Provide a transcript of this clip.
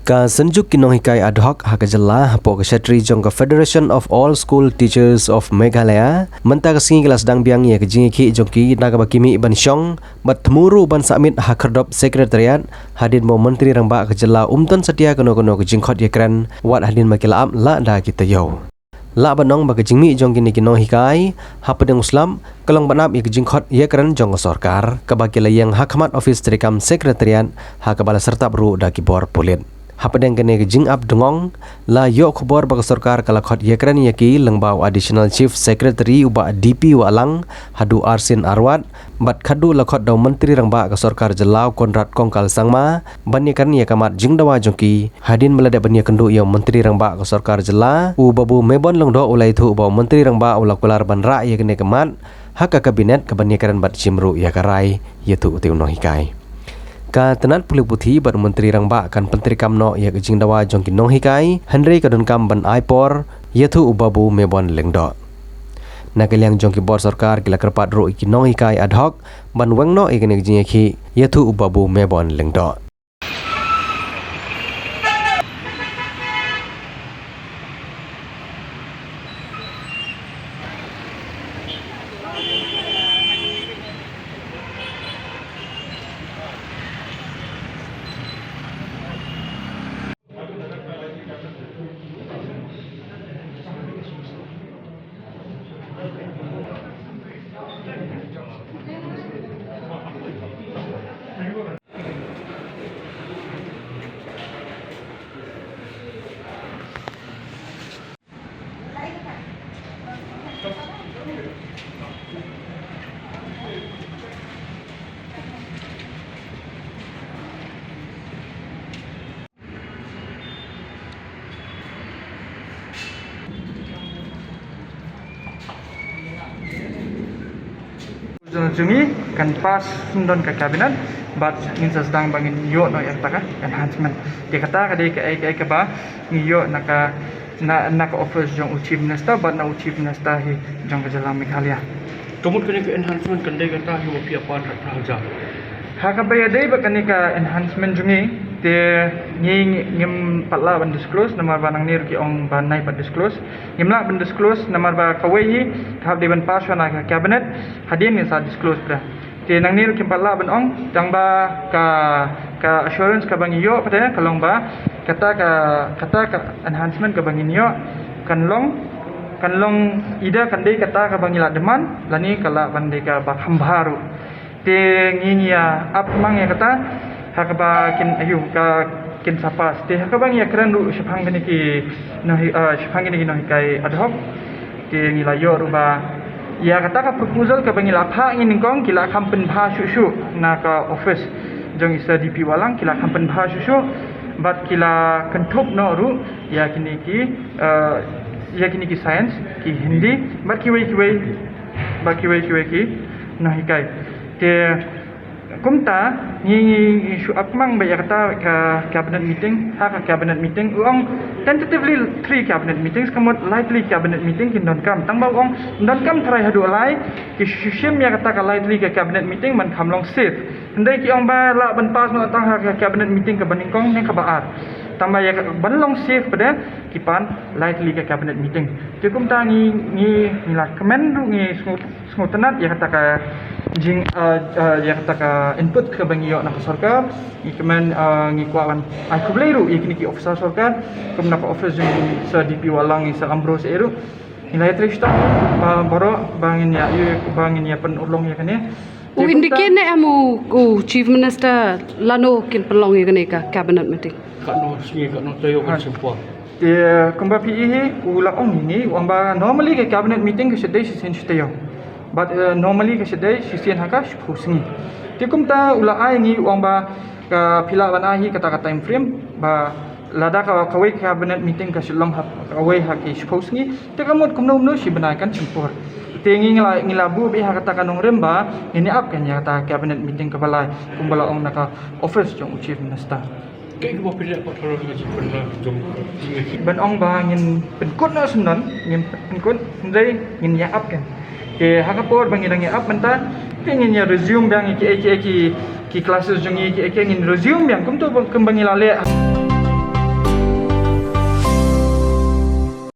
Ka senjuk kinong hikai ad hoc hakajala po Secretary jong ka Federation of All School Teachers of Meghalaya menta ka singi kelas dang biang ye kejing ki jong ki naga bakimi ban syong bat muru ban submit hakerdop sekretariat hadin mo menteri rang ba kajala umton setia kono kejing khot ye kran wat hadin makila am la da kita yo la banong ba kejing mi jong kini kinong hikai hapadeng muslim kalong banap ye kejing khot ye kran jong sarkar ka bakila yang hakmat office terikam sekretariat hakabala serta bru da kibor polit hapadeng kene jing up dengong la yo khobor bag sarkar kala khot yekran yaki lengbau additional chief secretary uba DP walang hadu Arsin Arwat bat khadu la khot daw menteri rangba ka sarkar jelau Konrad Kongkal Sangma banyakan ya kamat jing dawa jongki hadin melada banya kendu yo menteri rangba ka sarkar jela u babu mebon longdo ulai thu baw menteri rangba ula kular ban ra ya kene kamat hak kabinet kebanyakan bat cimru ya karai yetu uti uno hikai ka tenat pulih putih bar menteri rangba kan penteri kamno ya kejing dawa jongki nong hikai Henry kadun kam ban aipor yaitu ubabu mebon lengdo nakaliang jongki bor sarkar kila kerpat ro iki nong hikai ad hoc ban wengno ikene kejing ki yaitu ubabu mebon lengdo Jungi kan pas sundon ke kabinet bat ngin sedang bangin yo no yang taka enhancement dia kata ke ba yo naka office jong chief minister bat na chief minister hi jong ke jalan Meghalaya Tumut kini ke enhancement kan dia kata hiu pia pan raja. Haka baya dai ba kani ka enhancement jungi te ngim patla ban disclose namar ba nang nir ki ong ban nai pat disclose ngimla ban disclose namar ba kawai hi khap di ban pas na ka cabinet hadin ni sa disclose pra te nang nir ki patla ban ong tang ba ka assurance ka bang yo pada kalong ba kata ka enhancement ka bang yo kan long ida kan dei kata ka bang ila deman lani kala ban dei ka ba hambaru te nginya ap mang ya kata hakaba kin ayu ka kin sapas te hakaba ngia keren ru shphang gani ki nahi shphang gani ki nahi kai ad hoc te ngila yo ruba ya kata ka proposal ka bangila pha ngin kong kila kampen pha shu na ka office jong isa DP walang kila kampen pha shu bat kila kentup no ru ya kini ki science ki hindi bat ki wei ki nahi kai te kumta ni isu apmang ba kata ka cabinet meeting cabinet meeting uang tentatively 3 cabinet meetings kamot lightly cabinet meeting kin don kam tang ba uang don kam try hadu alai ki shim ya kata ka lightly ka cabinet meeting man kamlong safe ndai ki ong ba la ban pas no tang ka cabinet meeting ka baningkong ne ka baat tambah ya banlong safe pada kipan lightly ka cabinet meeting te kumta ni la comment ni smooth tenat ya kata ka jing ya kata ka input ke bangio na sarkar ikemen ngikuan ai kubleiru ikini ki officer sarkar kumna ka office jing sa DP walang sa Ambrose eru nilai trista boro bangin ya penulong ya kene indicate na amu chief minister lano kin penulong ya kene ka cabinet meeting Kano tayo kan semua. Dia kumba PE ulang ini amba normally ke cabinet meeting ke sedai sisen tayo but normally ke sedai sisen haka pusing ti kumta ula ai ngi amba ka pila ban ai kata time frame ba lada ka kawai cabinet meeting ka silong kawai haki pusing ti kamot kumno si benaikan simpur tingi ngilabu bi kata kanong remba ini up kan ya kata cabinet meeting ke balai kumbala ong naka office jong chief minister Kayak gua pilih apa kalau kita pernah jom tinggi. Ban ong ba ngin penkut na sunan ngin penkut ndai ngin ya up kan ke hakapor bangin ya up menta ngin ya resume bang ki classes jong ki ngin resume yang kum tu kembang ilale